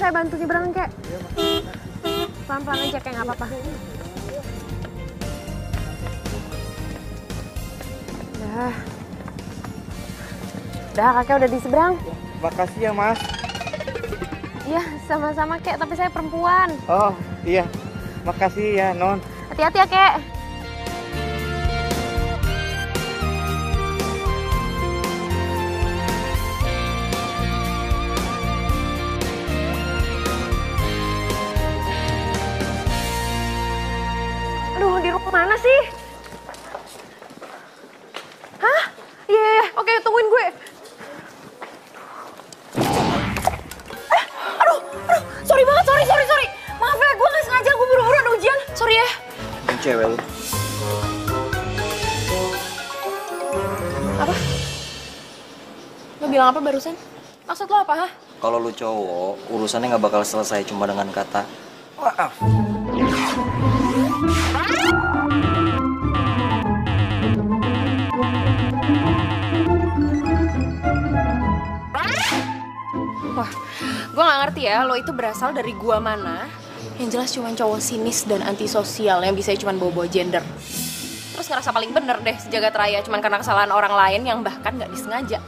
saya bantu nyebrang, kek. Pelan-pelan aja, kayak nggak apa-apa. Udah, kakek udah di seberang. Makasih ya, Mas. Iya, sama-sama, kek. Tapi saya perempuan. Oh, iya. Makasih ya, Non. Hati-hati ya, kek. Aduh, di rumah mana sih? Hah? Iya, oke, tungguin gue. Aduh, sorry banget, sorry. Maaf ya, gue nggak sengaja, gue buru-buru ada ujian. Sorry ya. Yang cewek lu. Apa? Lo bilang apa barusan? Maksud lo apa, hah? Kalau lu cowok, urusannya nggak bakal selesai cuma dengan kata maaf. Wah, gue nggak ngerti ya, lo itu berasal dari gua mana. Yang jelas cuma cowok sinis dan antisosial yang bisa cuma bawa-bawa gender. Terus ngerasa paling bener deh sejagat raya cuma karena kesalahan orang lain yang bahkan nggak disengaja.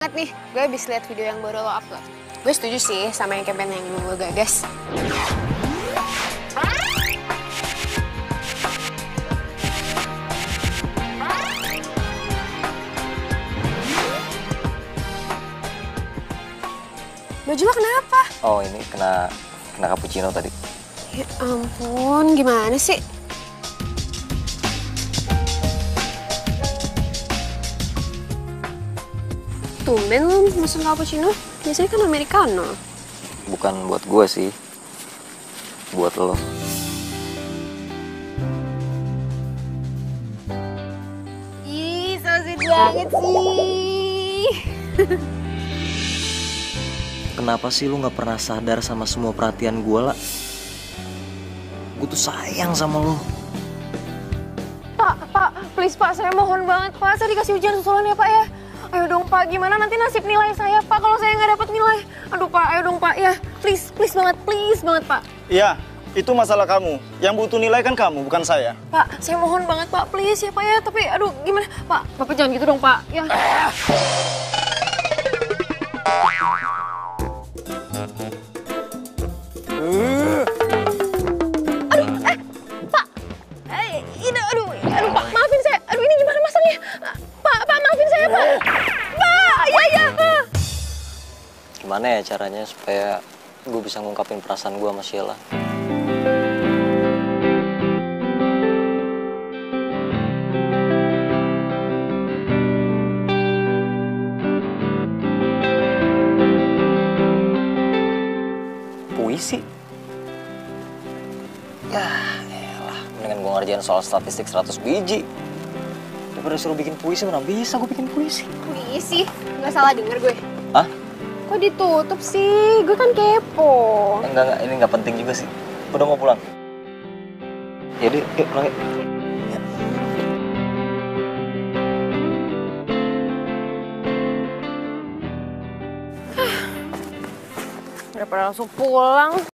Banget nih, gue habis lihat video yang baru lo upload. Gue setuju sih sama yang campaign yang lo gagas. Baju lo kenapa? Oh ini kena cappuccino tadi. Ya ampun, gimana sih? Tumben lo mesen cappuccino, biasanya kan americano. Bukan buat gue sih, buat lo. Ih, so sweet banget sih. Kenapa sih lu nggak pernah sadar sama semua perhatian gue lah? Gue tuh sayang sama lo. Pak, please Pak, saya mohon banget Pak, saya dikasih ujian susulan ya Pak ya. Ayo dong Pak, gimana nanti nasib nilai saya Pak kalau saya nggak dapat nilai? Aduh Pak, ayo dong Pak ya, please banget Pak. Iya, itu masalah kamu. Yang butuh nilai kan kamu, bukan saya. Pak, saya mohon banget Pak, please ya Pak ya. Tapi aduh gimana? Pak, Bapak jangan gitu dong Pak, ya. Aduh Pak, maafin saya. Aduh ini gimana masangnya? Pak, maafin saya Pak. Pak, ya. Gimana ya caranya supaya gue bisa ngungkapin perasaan gue sama Sheila? Puisi? Ya, elah, mendingan gue ngerjain soal statistik 100 biji. Daripada suruh bikin puisi, mana bisa gue bikin puisi. Puisi? Nggak salah denger gue. Hah? Kok ditutup sih? Gue kan kepo. Enggak, ini nggak penting juga sih. Udah mau pulang. Yaudah, yuk pulang yuk. Ya. Udah pada langsung pulang.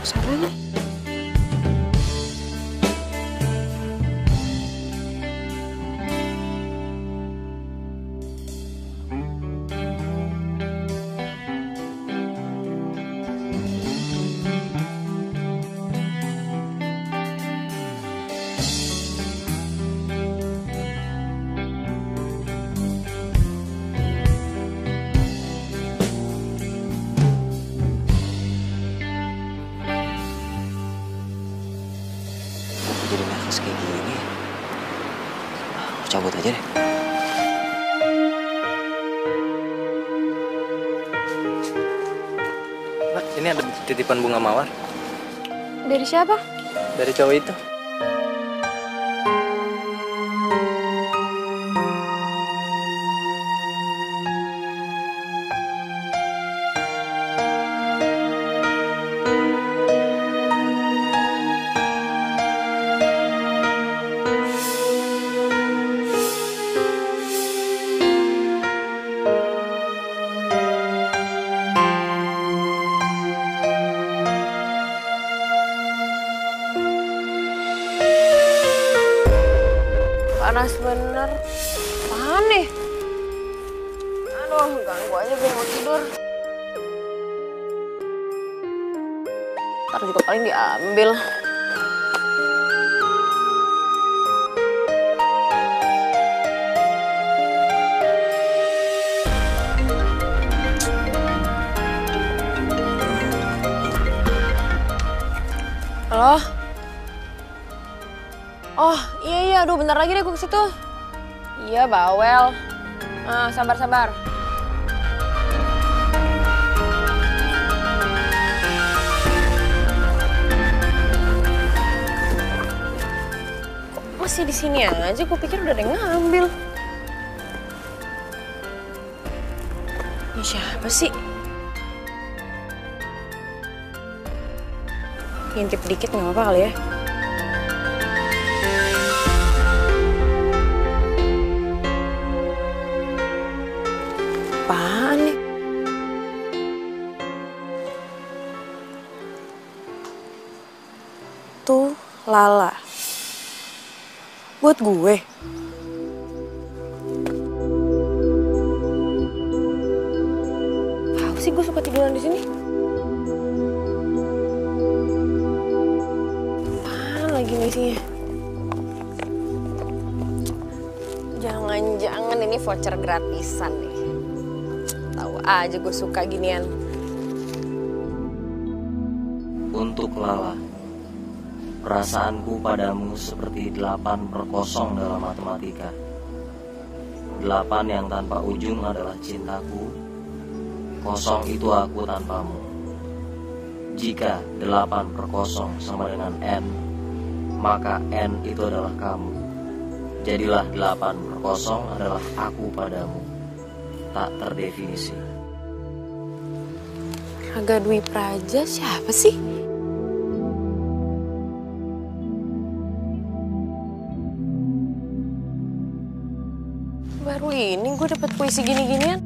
Salah nih. Jadi nervous kayak gini. Aku cabut aja deh. Mbak, ini ada titipan bunga mawar Dari siapa? dari cowok itu. Panas bener. Apaan nih? Aduh, ganggu aja gue mau tidur. Ntar juga paling diambil. Halo? Oh, iya, aduh bentar lagi deh gue ke situ. Iya, bawel. Sabar. Kok masih di sini aja? Gue pikir udah ada yang ngambil. Ini siapa sih? Ngintip dikit nggak apa-apa kali ya? Apaan nih? Tuh, Lala. Buat gue. Apa sih gue suka tiduran di sini? Apaan lagi nih isinya? Jangan-jangan ini voucher gratisan nih. Tahu aja gue suka ginian. Untuk Lala, perasaanku padamu seperti 8/0 dalam matematika. 8 yang tanpa ujung adalah cintaku, 0 itu aku tanpamu. Jika 8/0 sama dengan N, maka N itu adalah kamu. Jadilah 8/0 adalah aku padamu, tak terdefinisi. Raga Dwi Praja siapa sih? Baru ini gue dapet puisi gini-ginian.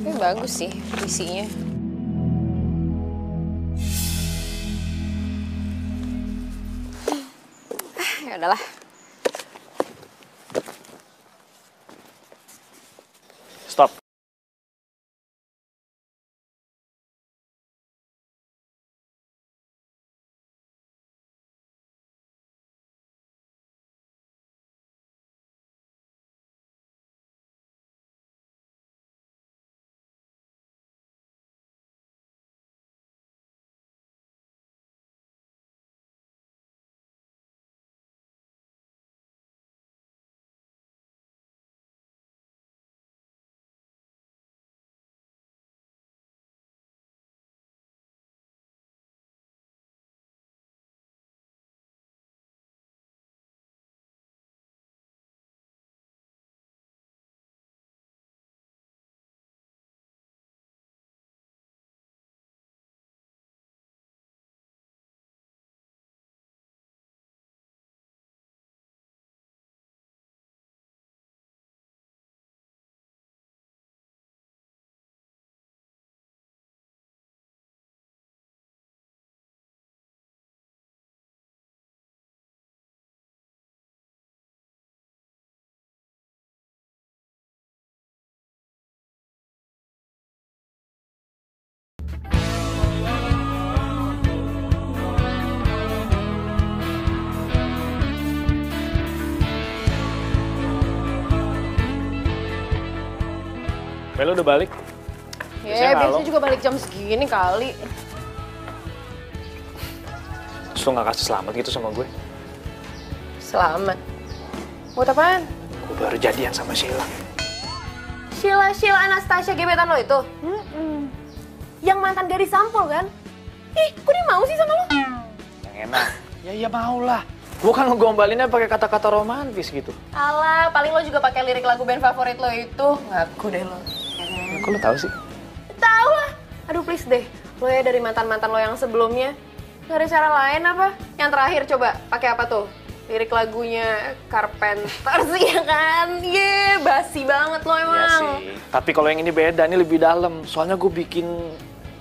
Tapi bagus sih puisinya. Ya udahlah. Stop. Bel udah balik? Ya, biasanya juga balik jam segini kali. Terus lo gak kasih selamat gitu sama gue? Selamat. Buat apaan? Gue baru jadian sama Sheila. Sheila Anastasia gebetan lo itu? Yang mantan gadis sampul kan? Ih, kok dia mau sih sama lo? Yang enak. Ya iya mau lah. Gue kan ngegombalinnya pakai kata-kata romantis gitu. Alah, paling lo juga pakai lirik lagu band favorit lo itu. Ngaku deh lo. Kok lo tahu sih? Tahu lah. Aduh please deh. Lo ya dari mantan-mantan lo yang sebelumnya. Gak ada cara lain apa? Yang terakhir coba pakai apa tuh? Lirik lagunya Carpenter sih ya kan? Basi banget lo emang. Iya sih. Tapi kalau yang ini beda, ini lebih dalam. Soalnya gue bikin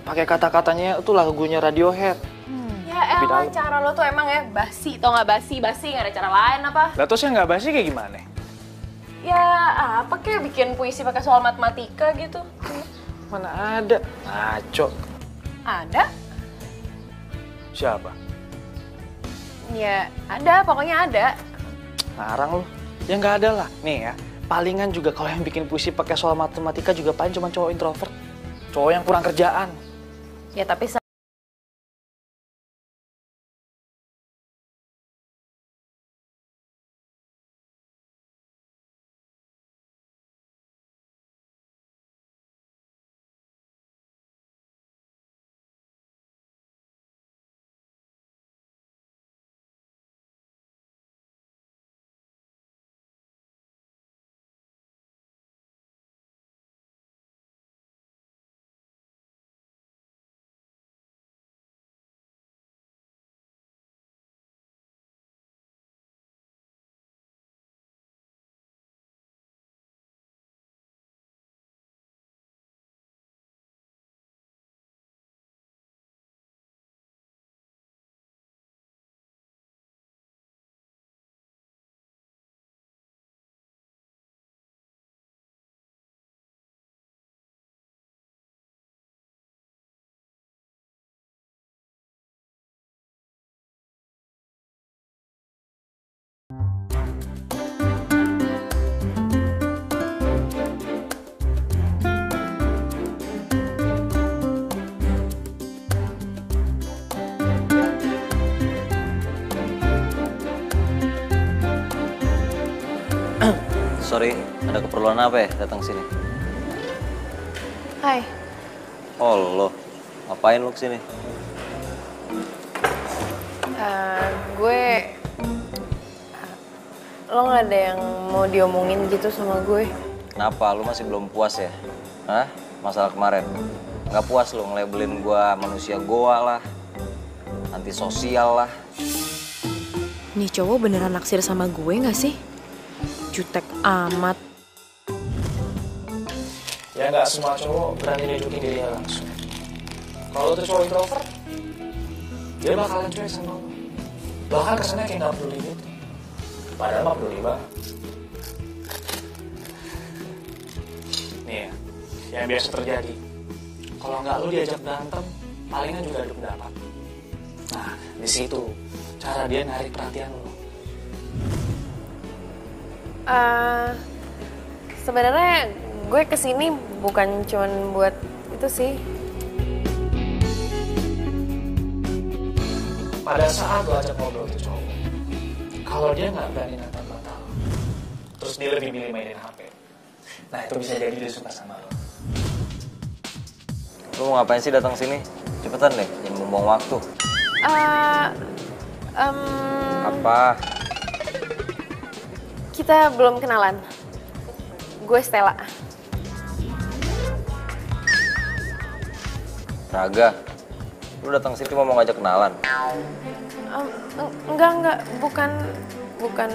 pakai kata-katanya itu lagunya Radiohead. Ya elah, cara lo tuh emang ya basi, tau gak basi, gak ada cara lain apa? Lah terus yang nggak basi kayak gimana? Ya apa kayak bikin puisi pakai soal matematika gitu? Mana ada? Ngaco. Ada? Siapa? Ya ada, pokoknya ada. Ngarang lo. Ya nggak ada lah. Nih ya, palingan juga kalau yang bikin puisi pakai soal matematika juga paling cuma cowok introvert. Cowok yang kurang kerjaan. Ya tapi Sorry, ada keperluan apa ya datang sini? hai. Oh lo, ngapain lo kesini? Gue lo nggak ada yang mau diomongin gitu sama gue? Kenapa? Lo masih belum puas ya? Hah? Masalah kemarin? Nggak puas lo ngelabelin gue manusia goa lah, antisosial lah. Nih cowok beneran naksir sama gue nggak sih? Jutek amat. Ya nggak semua cowok berani nunjukin dirinya langsung. Kalau tuh cowok introvert, dia bakalan cuek sama lo. Bahkan kesannya kayak nggak peduli gitu. Padahal mah peduli banget. Nih ya, yang biasa terjadi. Kalau nggak lo diajak berantem, palingan juga ada pendapat. Nah, di situ cara dia narik perhatian lo. Sebenarnya gue kesini bukan cuman buat itu sih. Pada saat lo ajak ngobrol tuh cowok, kalau dia nggak berani nantang batal, terus dia lebih milih mainin HP, nah itu bisa jadi dia suka sama lo. Lo mau ngapain sih datang sini? Cepetan deh, jangan membuang waktu. Apa? Kita belum kenalan. Gue Stella. Raga, lu datang sini cuma mau ngajak kenalan? Enggak, bukan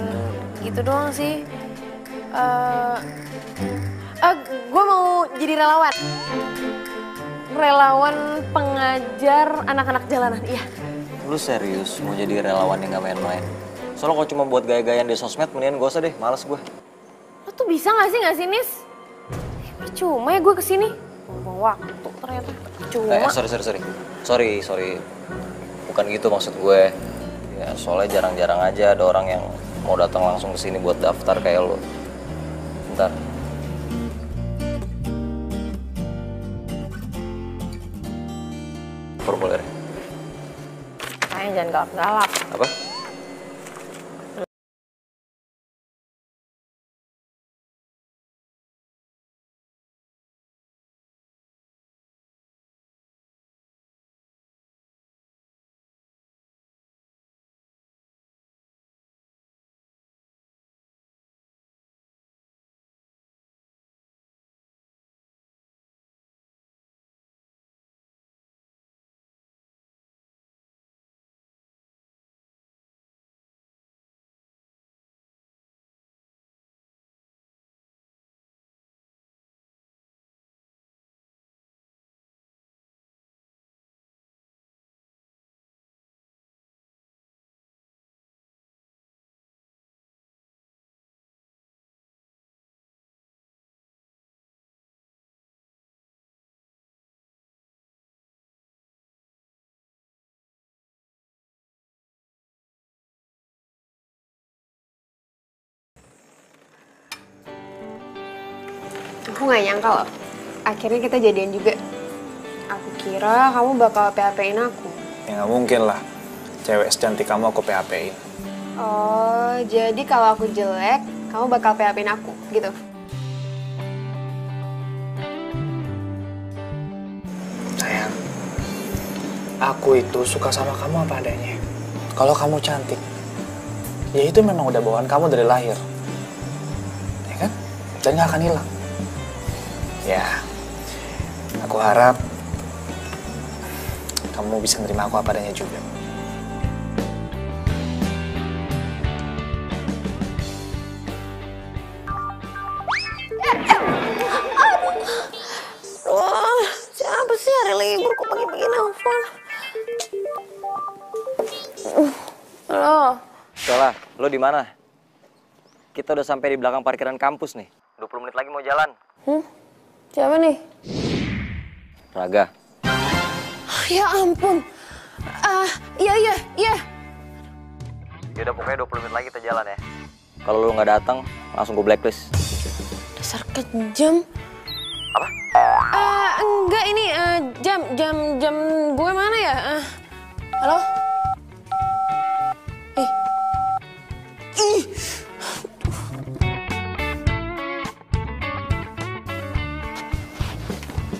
gitu doang sih. Gue mau jadi relawan. Relawan pengajar anak-anak jalanan, iya. Lu serius mau jadi relawan yang gak main-main? Soalnya kalau cuma buat gaya-gayaan di sosmed, mendingan gak usah deh, males gue. Lo tuh bisa gak sih, Nis? Percuma ya gue kesini. Buang waktu ternyata. Cuma. Sorry. Bukan gitu maksud gue. Ya soalnya jarang-jarang aja ada orang yang mau datang langsung ke sini buat daftar kayak lo. Bentar. Formulir. Kayaknya jangan galak-galak. Apa? Aku nggak nyangka loh, akhirnya kita jadian juga. Aku kira kamu bakal PHP-in aku. Ya nggak mungkin lah. Cewek secantik kamu aku PHP-in. Oh, jadi kalau aku jelek, kamu bakal PHP-in aku, gitu? Sayang, aku itu suka sama kamu apa adanya. Kalau kamu cantik, ya itu memang udah bawaan kamu dari lahir. Ya kan? Dan nggak akan hilang. Ya, aku harap kamu bisa nerima aku apa adanya juga. Wah, siapa sih hari libur kok pagi-pagi nelfon? Halo. Stella, lo di mana? Kita udah sampai di belakang parkiran kampus nih. 20 menit lagi mau jalan. Siapa nih? Raga. Ya ampun. Iya. Ya udah pokoknya 20 menit lagi kita jalan ya. Kalau lo nggak datang, langsung gue blacklist. Dasar kejam. Apa? Enggak ini jam gue mana ya? Halo? Ih.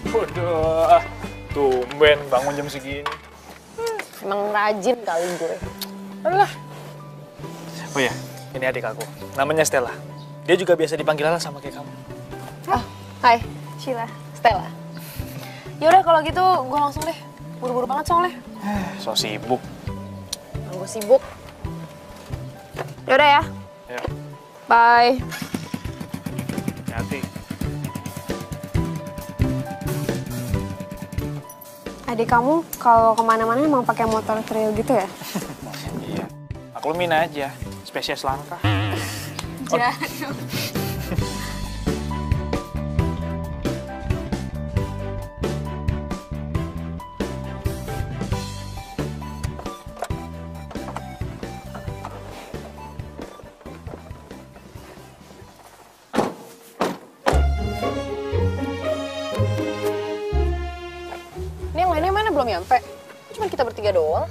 Waduh, tumben bangun jam segini. Emang rajin kali gue. Alah. Oh ya, ini adik aku. Namanya Stella. Dia juga biasa dipanggil Lala sama kayak kamu. Oh, hai, Sheila, Stella. Yaudah kalau gitu gue langsung deh. Buru-buru banget soalnya. So sibuk. Gue sibuk. Yaudah ya. Ya, Bye. hati. Adik kamu kalau kemana-mana emang pakai motor trail gitu ya? Iya. Aku Mina aja, spesies langka. Jatuh. Ini yang lainnya mana belum nyampe? Cuma kita bertiga doang.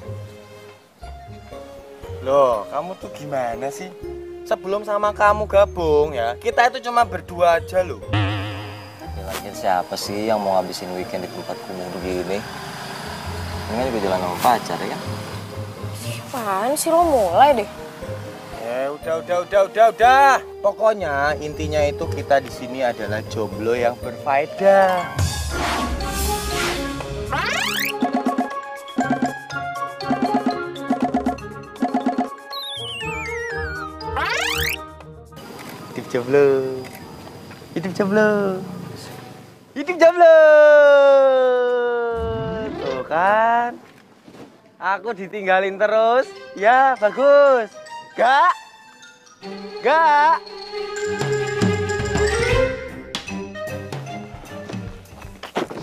Loh, kamu tuh gimana sih? Sebelum sama kamu gabung ya, kita itu cuma berdua aja loh. Ya, lagian siapa sih yang mau ngabisin weekend di tempat kumuh begini? Ini kan juga jalan sama pacar ya kan? Apaan sih lo mulai deh? Ya udah. Pokoknya intinya itu kita di sini adalah jomblo yang berfaedah. Hidup jomblo. Tuh kan, aku ditinggalin terus. Ya bagus. Gak.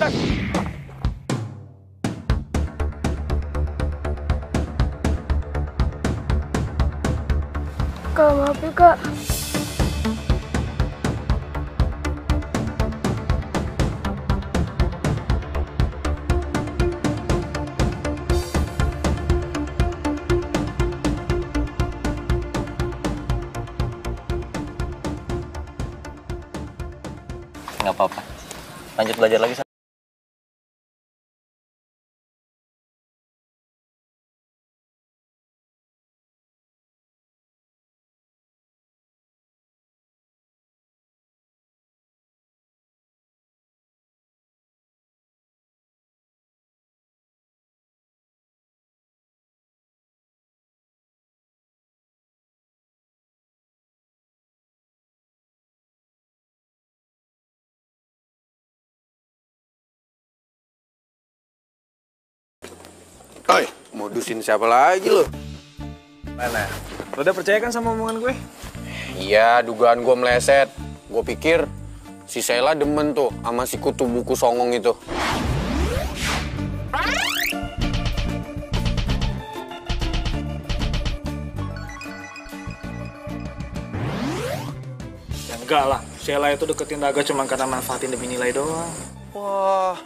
Kak, maaf ya kak. Nggak apa-apa. Lanjut belajar lagi. Oi, modusin siapa lagi lo? Mana? Lo udah percaya kan sama omongan gue? Iya, dugaan gue meleset. Gue pikir si Sheila demen tuh sama si kutu buku songong itu. Ya enggak lah, Sheila itu deketin Daga cuma karena manfaatin demi nilai doang. Wah,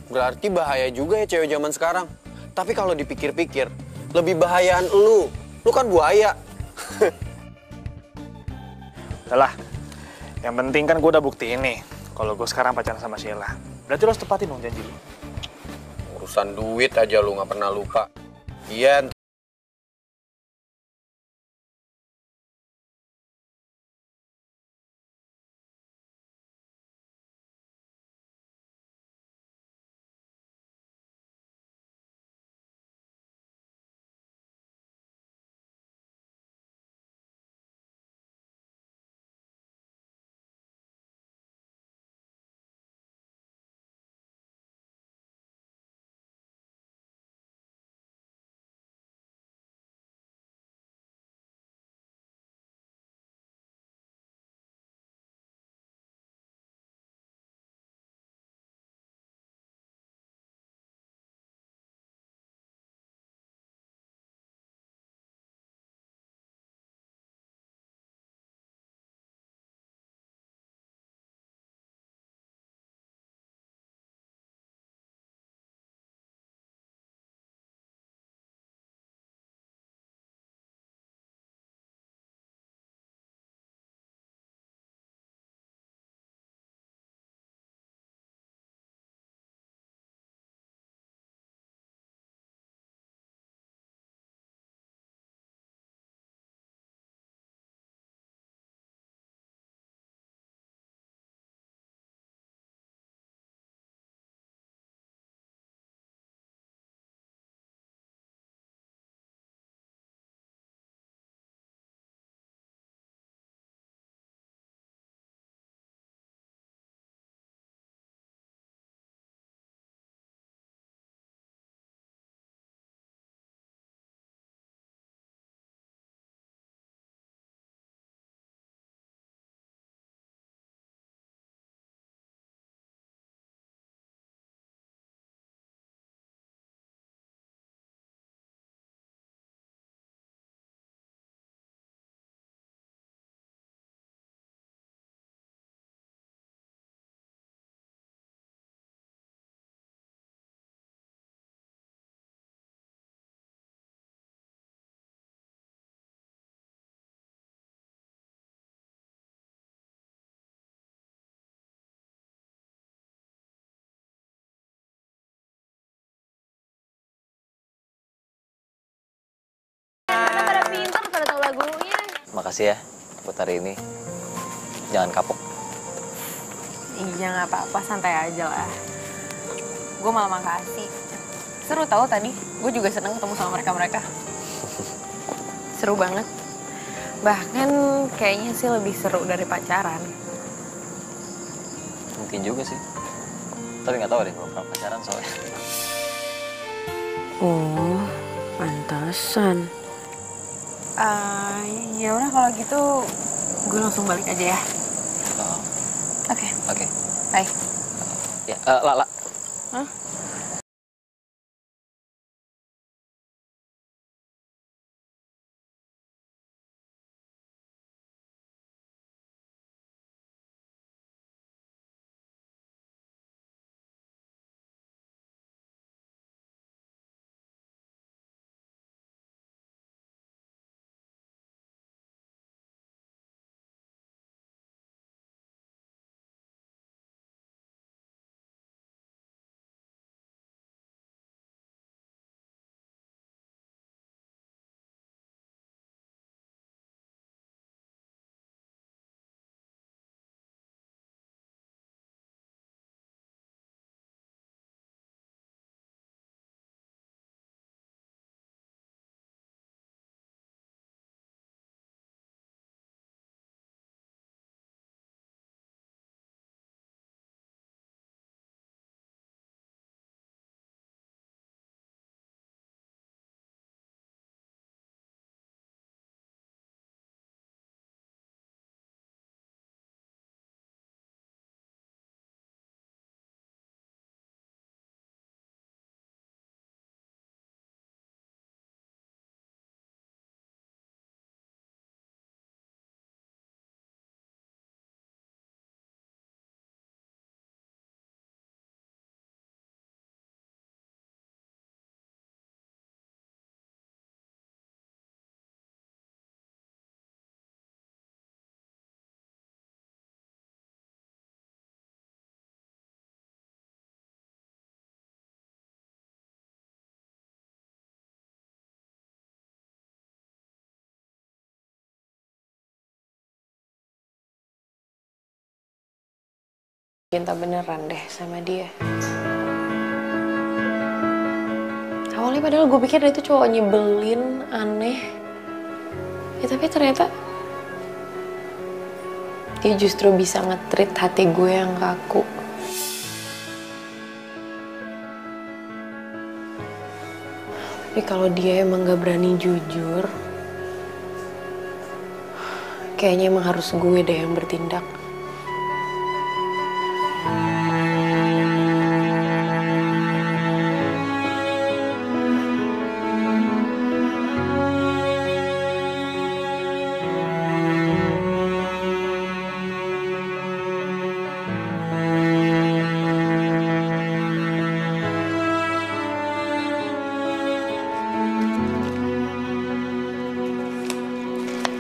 berarti bahaya juga ya cewek zaman sekarang. Tapi kalau dipikir-pikir, lebih bahayaan lu. Lu kan buaya. Udah lah, yang penting kan gue udah buktiin nih kalau gue sekarang pacaran sama Sheila. Berarti lo harus tepatin dong janji lo. Urusan duit aja lu nggak pernah lupa. Iya. Pada pintar, pada tahu lagunya. Makasih ya buat hari ini. Jangan kapok. Iya nggak apa-apa, santai aja lah. Gue malah makasih. Seru tahu tadi, gue juga seneng ketemu sama mereka-mereka. Seru banget. Bahkan kayaknya sih lebih seru dari pacaran. Mungkin juga sih. Tapi nggak tahu deh, belum pernah pacaran soalnya. Oh, pantasan. Ya udah kalau gitu gue langsung balik aja ya. Oh, Oke. oke. Bye. Ya, Lala. Hah? Cinta beneran deh sama dia. Awalnya padahal gue pikir dia itu cowok nyebelin, aneh. Ya tapi ternyata dia justru bisa nge-treat hati gue yang kaku. Tapi kalau dia emang gak berani jujur, kayaknya emang harus gue deh yang bertindak.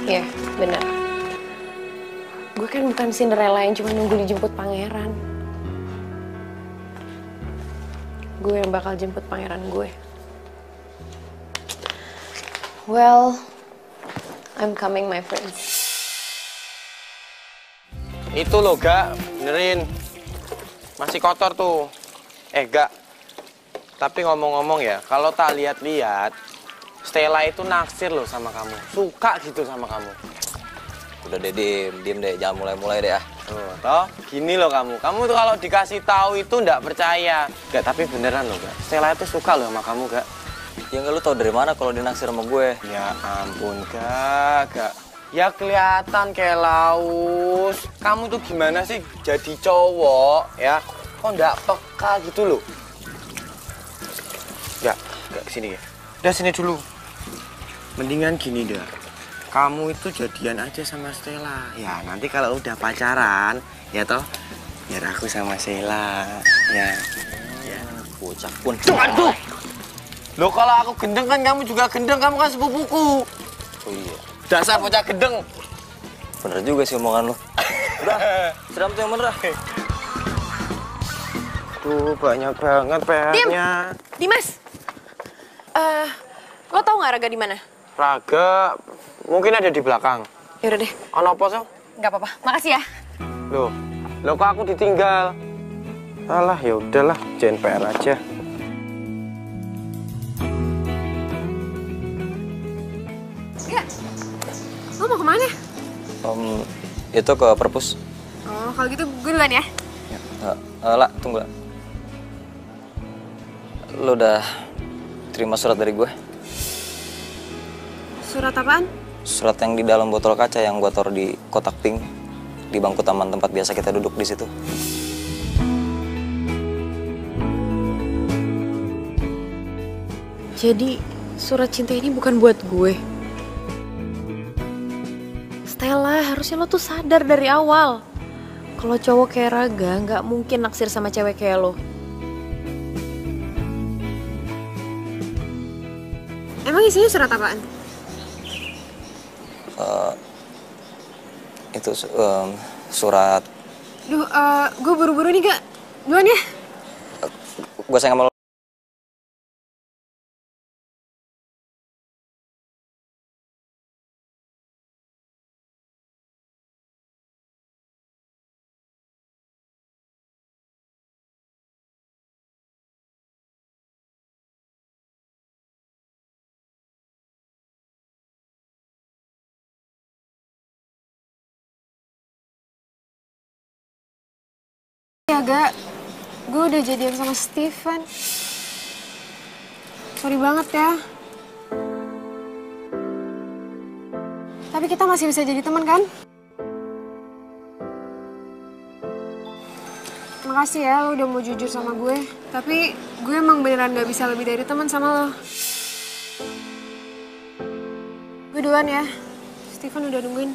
Iya, benar. Gue kan bukan Cinderella yang cuma nunggu dijemput pangeran. Gue yang bakal jemput pangeran gue. Well, I'm coming, my friends. Itu loh, Gak. Benerin. Masih kotor tuh. Gak. Tapi ngomong-ngomong ya, kalau tak lihat-lihat, Stella itu naksir loh sama kamu. Suka gitu sama kamu. Udah deh, diem deh. Jangan mulai-mulai deh ah. Toh, gini loh kamu. Kamu tuh kalau dikasih tahu itu nggak percaya. Gak, tapi beneran loh, Gak. Stella itu suka loh sama kamu, Gak. Ya nggak, lu tau dari mana kalau dia naksir sama gue? Ya ampun, Gak. Ya kelihatan kayak laus. Kamu tuh gimana sih jadi cowok, ya? Kok nggak peka gitu loh? Gak kesini ya. Udah sini dulu. Mendingan gini dah. Kamu itu jadian aja sama Stella. Ya nanti kalau udah pacaran, ya toh, biar aku sama Stella. Ya. Bocah pun. Aduh. Loh kalau aku gendeng kan kamu juga gendeng, kamu kan sepupuku. Oh iya. Dasar bocah gendeng. Bener juga sih omongan lu. Udah, siram tuh yang bener ah. Tuh banyak banget PR-nya. Dimas, lo tau nggak Raga di mana? Raga mungkin ada di belakang. Yaudah deh. Ono apa so? Nggak apa-apa. Makasih ya. Loh kok aku ditinggal? Alah, ya udahlah, jangan PR aja. Enggak. Lo mau kemana? Itu ke perpus. Oh, kalau gitu gue duluan ya. Lah, tunggu lah. Lo udah terima surat dari gue? Surat apaan? Surat yang di dalam botol kaca yang gue taruh di kotak pink di bangku taman tempat biasa kita duduk di situ. Jadi surat cinta ini bukan buat gue. Stella, harusnya lo tuh sadar dari awal. Kalau cowok kayak Raga nggak mungkin naksir sama cewek kayak lo. Emang isinya surat apaan? Itu surat. Duh, gue buru-buru nih Gak. Duluan ya. Gue sayang sama lo. Ya Gak, gue udah jadian sama Steven. Sorry banget ya. Tapi kita masih bisa jadi teman kan? Makasih ya lo udah mau jujur sama gue. Tapi gue emang beneran gak bisa lebih dari teman sama lo. Gue duluan ya. Steven udah nungguin.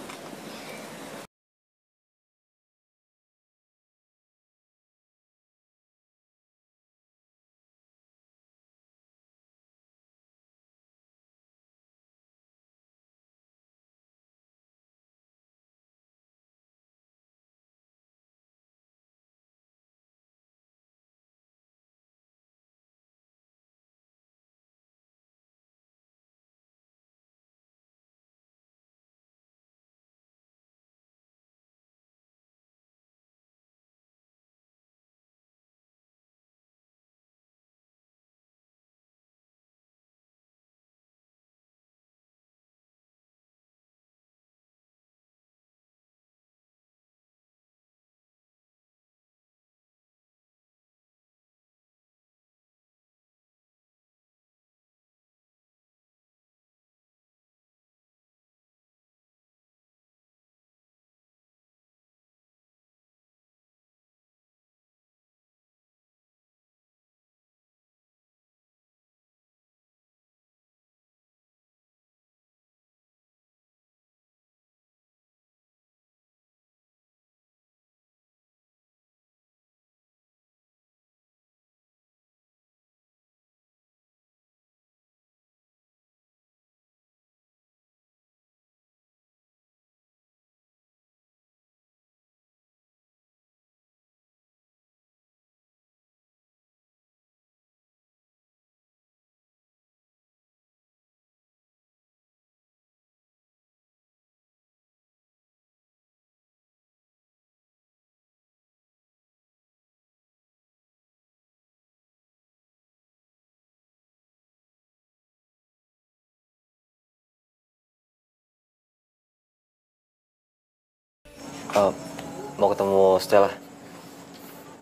Mau ketemu Stella.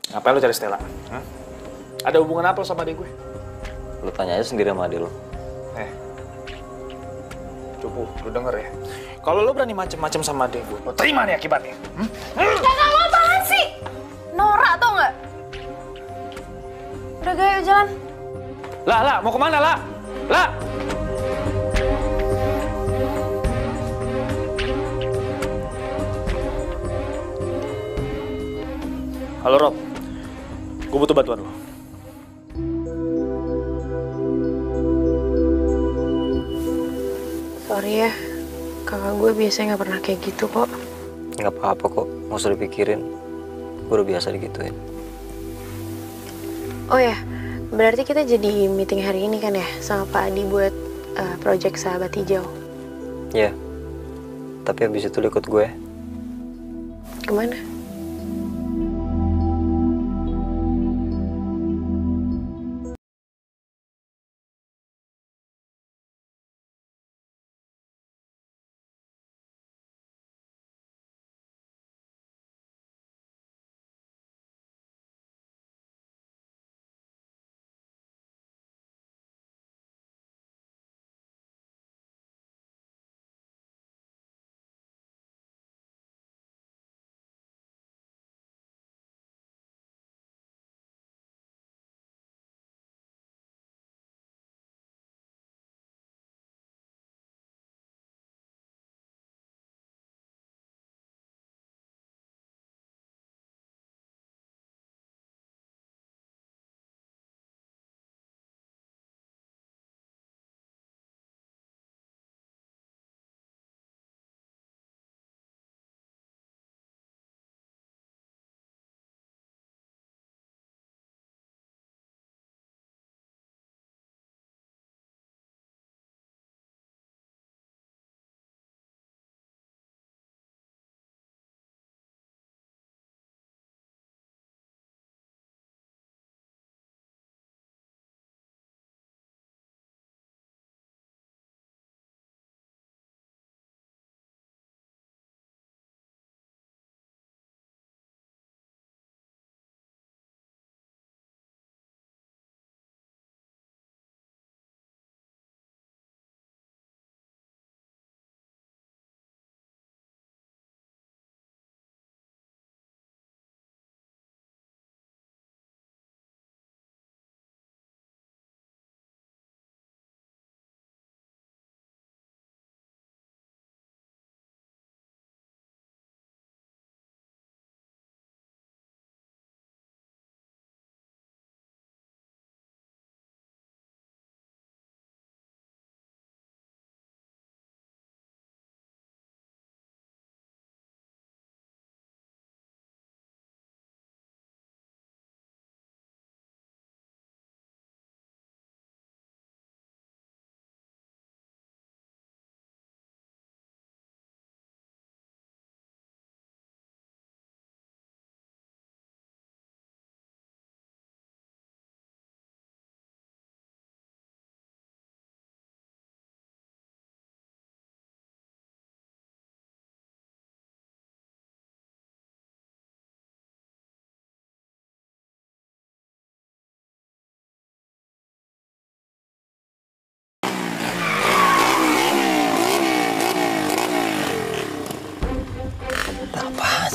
Ngapain lu cari Stella? Hah? Ada hubungan apa lo sama adik gue? Lu tanya aja sendiri sama adik lu. Cukup, lu denger ya. Kalau lu berani macem-macem sama adik gue, lo terima nih akibatnya. Jangan lo apaan sih? Norak tau nggak? Udah gaya jalan. Lah, mau kemana, lah? Lah! Halo, Rob. Gue butuh bantuan lo. Sorry ya, kakak gue biasanya nggak pernah kayak gitu kok. Nggak apa-apa kok, nggak usah dipikirin. Gue udah biasa digituin. Oh ya, berarti kita jadi meeting hari ini kan ya sama Pak Adi buat project Sahabat Hijau. Iya, tapi habis itu lu ikut gue. Kemana?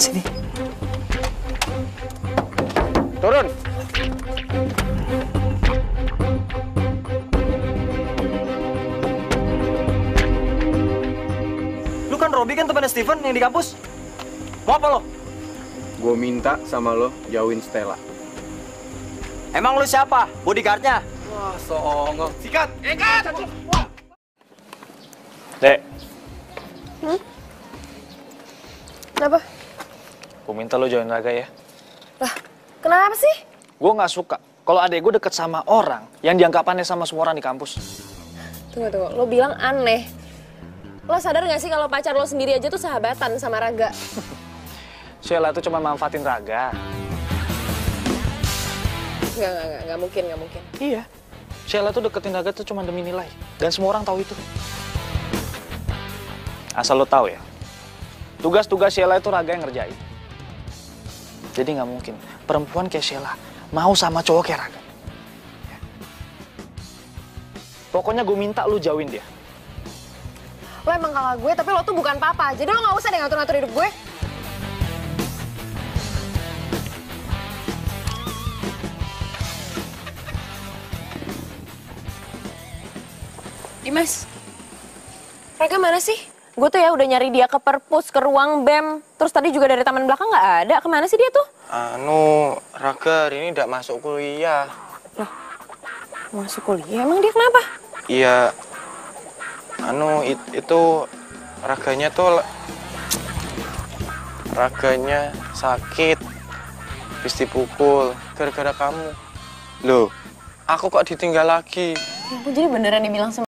Sini. Turun. Lu kan Robi kan temannya Steven yang di kampus. Mau apa lo? Gue minta sama lo jauhin Stella. Emang lu siapa? Bodyguardnya? Wah, songong. Sikat! Ikat! Dek, Kenapa? gue minta lo join Raga ya. Lah, kenapa sih? Gue nggak suka kalau adek gue deket sama orang yang dianggap aneh sama semua orang di kampus. Tunggu, lo bilang aneh. Lo sadar gak sih kalau pacar lo sendiri aja tuh sahabatan sama Raga? Sheila tuh cuma manfaatin Raga. Nggak mungkin. Iya. Sheila tuh deketin Raga tuh cuma demi nilai. Dan semua orang tahu itu. Asal lo tahu ya, tugas-tugas Sheila itu Raga yang ngerjain. Jadi nggak mungkin perempuan kayak Sheila mau sama cowok kayak Raga. Ya. Pokoknya gue minta lu jauhin dia. Lo emang kakak gue, tapi lo tuh bukan papa. Jadi lo nggak usah deh ngatur-ngatur hidup gue. Dimas, Raga mana sih? Gue tuh ya udah nyari dia ke perpus, ke ruang BEM. Terus tadi juga dari taman belakang nggak ada. Kemana sih dia tuh? Raga hari ini tidak masuk kuliah. Loh, masuk kuliah? Emang dia kenapa? Iya, itu raganya sakit, habis dipukul gara-gara kamu. Loh, aku kok ditinggal lagi? Ya ampun, jadi beneran dibilang sama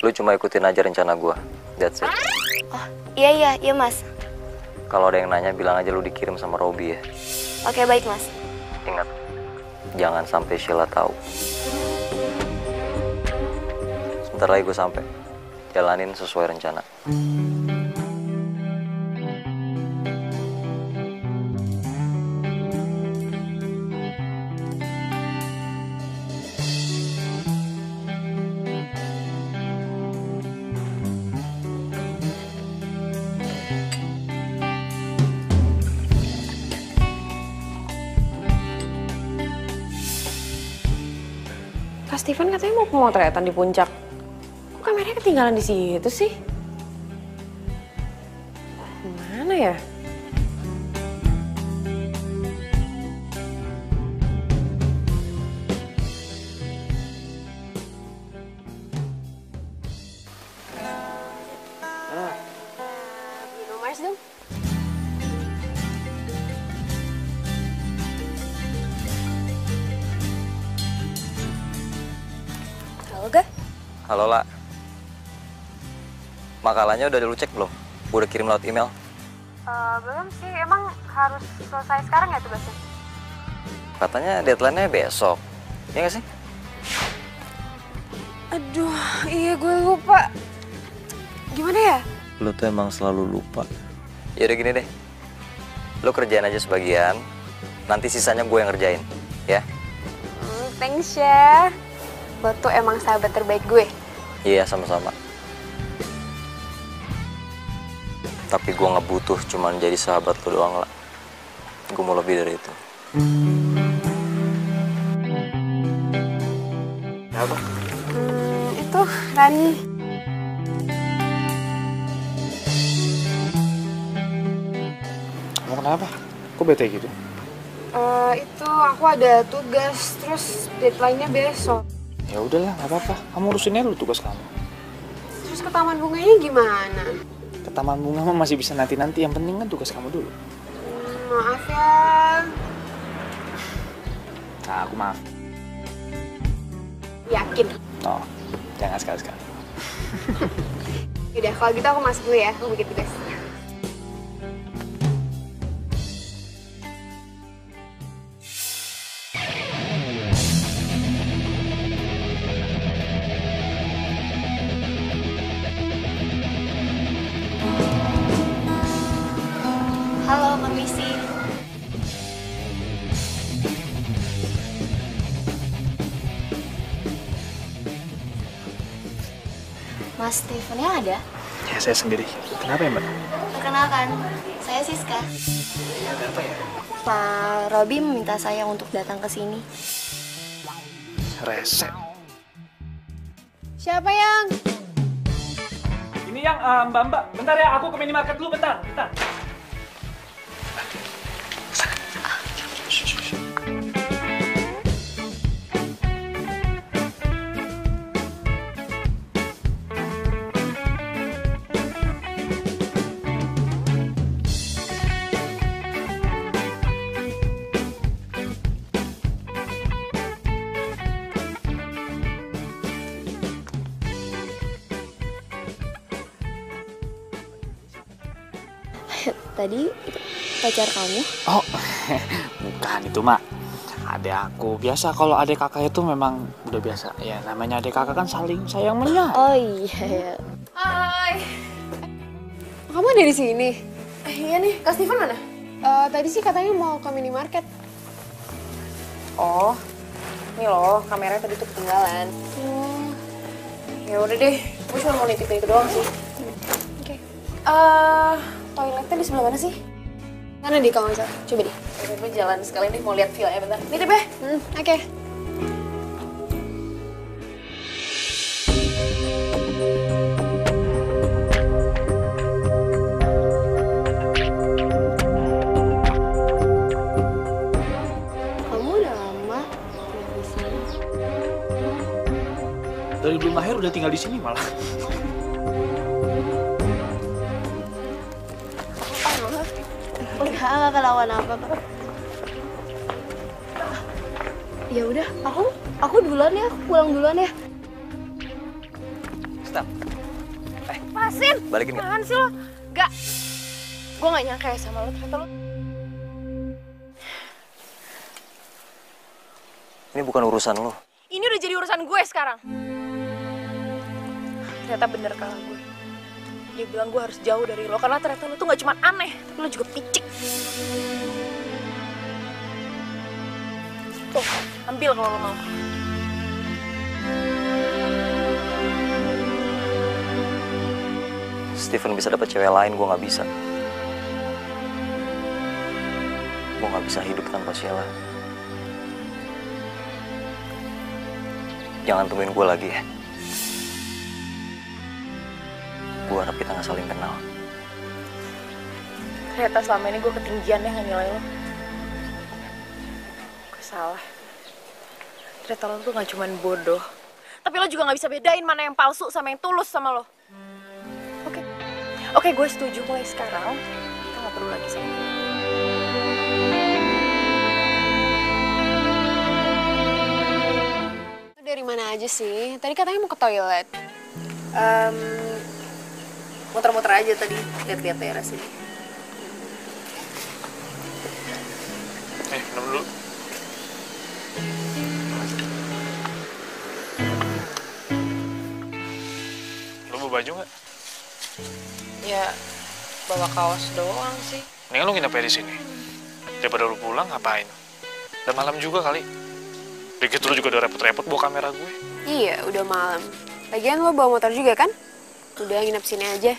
Lu cuma ikutin aja rencana gue. That's it. Oh, iya Mas. Kalau ada yang nanya, bilang aja lu dikirim sama Robby ya. Oke, baik Mas. Ingat, jangan sampai Sheila tahu. Sebentar lagi gue sampai. Jalanin sesuai rencana. Kak Steven katanya mau pemotretan di puncak. Kok kameranya ketinggalan di situ sih? Mana ya? Minum es dong. Halo, Kak. Halo, La. Makalahnya udah lu cek belum? Gue udah kirim lewat email. Belum sih, emang harus selesai sekarang ya tugasnya? Katanya deadline-nya besok. Iya gak sih? Aduh, iya gue lupa. Gimana ya? Lu tuh emang selalu lupa. Yaudah gini deh. Lu kerjain aja sebagian. Nanti sisanya gue yang ngerjain. Ya? Thanks ya. Lo tuh emang sahabat terbaik gue. Iya, sama-sama. Tapi gue nggak butuh cuman jadi sahabat lo doang, lah. Gue mau lebih dari itu. Apa? Itu Rani. Kamu kenapa? Kok bete gitu? Itu aku ada tugas, terus deadline-nya besok. Ya udahlah, nggak apa-apa. Kamu urusin aja dulu tugas kamu. Terus ke taman bunganya gimana? Ke taman bunga mah masih bisa nanti-nanti. Yang penting kan tugas kamu dulu. Maaf ya. Nah, aku maaf. Yakin? Oh, jangan sekali-sekali. Yaudah, kalau gitu aku masuk dulu ya. Aku bikin tugas. Halo, permisi. Mas Stevennya ada? Ya, saya sendiri. Kenapa ya, Mbak? Perkenalkan, saya Siska. Ada apa ya? Pak Robby meminta saya untuk datang ke sini. Rese. Siapa yang? Ini yang Mbak. Bentar ya, aku ke minimarket dulu bentar. Tadi pacar kamu? Oh, bukan itu, Mak. Adek aku. Biasa kalau adek kakak itu memang udah biasa. Ya, namanya adek kakak kan saling sayang menyayang. Oh iya. Hai. Kamu ada di sini? Iya nih, Kak Steven mana? Tadi sih katanya mau ke minimarket. Oh, ini loh, kameranya tadi tuh ketinggalan. Ya udah deh, gue cuma mau nitipin itu doang sih. Oke. Toiletnya di sebelah mana sih? Mana di kamu, Sal? Coba deh. Gue jalan sekalian deh, mau lihat villa-nya bentar. Nitip ya? Oke. Kamu udah lama tinggal di sini? Dari belum lahir udah tinggal di sini malah. Enggak kelawan apa, Pak. Ya udah, aku duluan ya, aku pulang duluan ya. Steph. Pasin! Balikin nggak? Apaan sih lo? Gak. Gue gak nyangka ya sama lo, ternyata lo... Ini bukan urusan lo. Ini udah jadi urusan gue sekarang. Ternyata bener kakak gue. Dia bilang gue harus jauh dari lo, karena ternyata lo tuh gak cuma aneh, tapi lo juga picik. Tuh, ambil kalau lo mau. Steven bisa dapet cewek lain, gue nggak bisa. Gue nggak bisa hidup tanpa Sheila. Jangan temuin gue lagi ya. Gue harap kita nggak saling kenal. Ternyata selama ini gue ketinggian ya nilai lo. Gue salah. Ternyata lo tuh gak cuman bodoh, tapi lo juga gak bisa bedain mana yang palsu sama yang tulus sama lo. Oke, gue setuju mulai sekarang kita gak perlu lagi sama dia. Dari mana aja sih? Tadi katanya mau ke toilet. Muter-muter aja tadi, lihat-lihat daerah sini. Minum dulu. Lo bawa baju nggak? Ya, bawa kaos doang sih. Mendingan lo nginep aja di sini. Daripada lo pulang ngapain? Udah malam juga kali. Udah gitu lo juga udah repot-repot bawa kamera gue. Iya, udah malam. Lagian lo bawa motor juga kan? Udah nginep sini aja.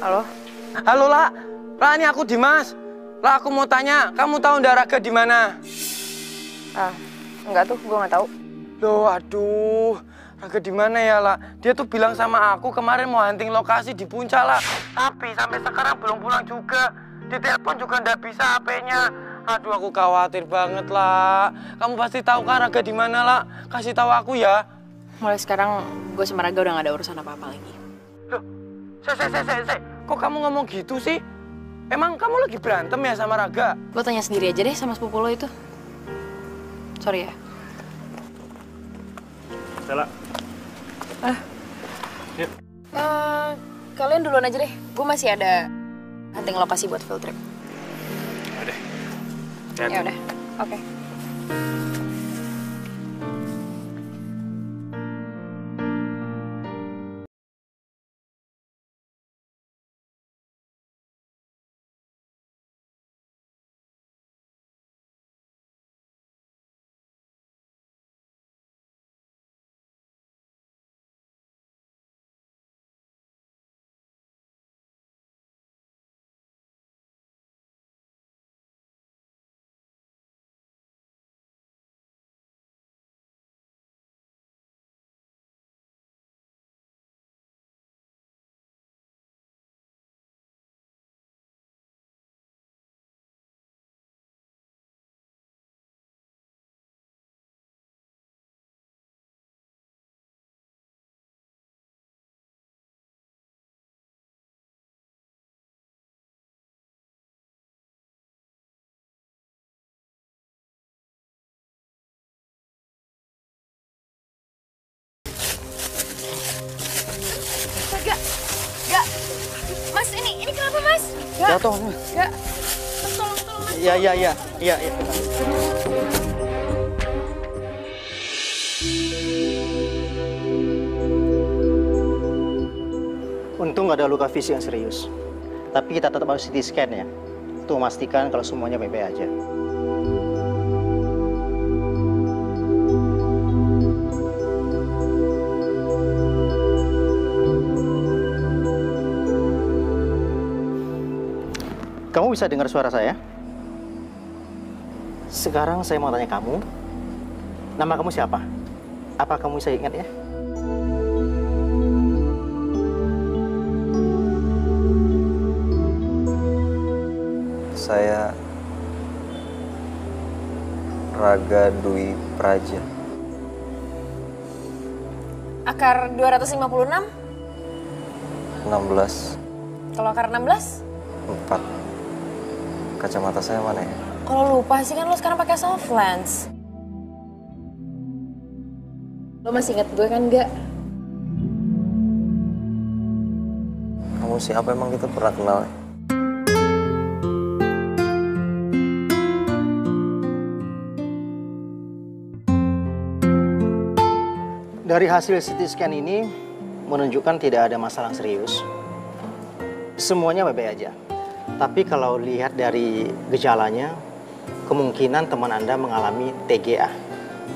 Halo? Halo, La. La, ini aku Dimas. La, aku mau tanya, kamu tahu Nda Raga di mana? Enggak tuh, gue nggak tahu. Loh, aduh. Raga di mana ya, La? Dia tuh bilang sama aku kemarin mau hunting lokasi di Puncak, La. Tapi sampai sekarang belum pulang juga. Di telepon juga ndak bisa HP-nya. Aduh, aku khawatir banget, La. Kamu pasti tahu kan Raga di mana, La? Kasih tahu aku ya. Mulai sekarang gue sama Raga udah gak ada urusan apa-apa lagi. Loh, kok kamu ngomong gitu sih? Emang kamu lagi berantem ya sama Raga? Lo tanya sendiri aja deh sama sepupu lo itu. Sorry ya. Stella. Yuk. Kalian duluan aja deh. Gue masih ada hunting lokasi buat field trip. Udah. Ya udah. Oke. Gak. Mas, ini kenapa, Mas? Jatuh. Gak. Mas, tolong, Mas. Iya. Untung nggak ada luka fisik yang serius. Tapi kita tetap harus CT scan ya. Untuk memastikan kalau semuanya baik-baik aja. Kamu bisa dengar suara saya? Sekarang saya mau tanya kamu, nama kamu siapa? Apa kamu bisa ingat ya? Saya Raga Dwi Praja. Akar 256? 16. Kalau akar 16? 4. Kacamata saya mana ya? Kalau lupa sih kan lo sekarang pakai soft lens. Lo masih inget gue kan nggak? Kamu siapa emang kita pernah kenal ya? Dari hasil CT scan ini menunjukkan tidak ada masalah serius. Semuanya baik-baik aja. Tapi kalau lihat dari gejalanya, kemungkinan teman Anda mengalami TGA.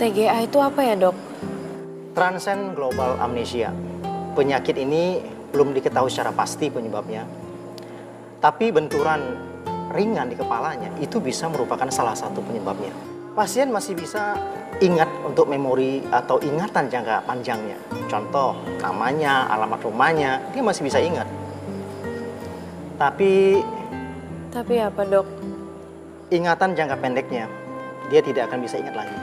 TGA itu apa ya, Dok? Transient Global Amnesia. Penyakit ini belum diketahui secara pasti penyebabnya. Tapi benturan ringan di kepalanya itu bisa merupakan salah satu penyebabnya. Pasien masih bisa ingat untuk memori atau ingatan jangka panjangnya. Contoh, namanya, alamat rumahnya, dia masih bisa ingat. Tapi apa, Dok? ingatan jangka pendeknya, dia tidak akan bisa ingat lagi.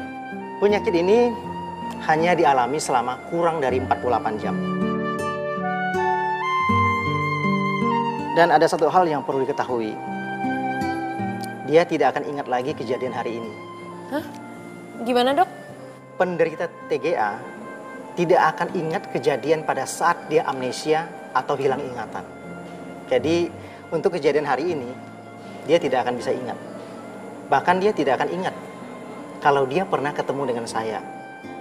Penyakit ini hanya dialami selama kurang dari 48 jam. Dan ada satu hal yang perlu diketahui. Dia tidak akan ingat lagi kejadian hari ini. Hah? Gimana, Dok? Penderita TGA tidak akan ingat kejadian pada saat dia amnesia atau hilang ingatan. Jadi, untuk kejadian hari ini, dia tidak akan bisa ingat. Bahkan dia tidak akan ingat kalau dia pernah ketemu dengan saya.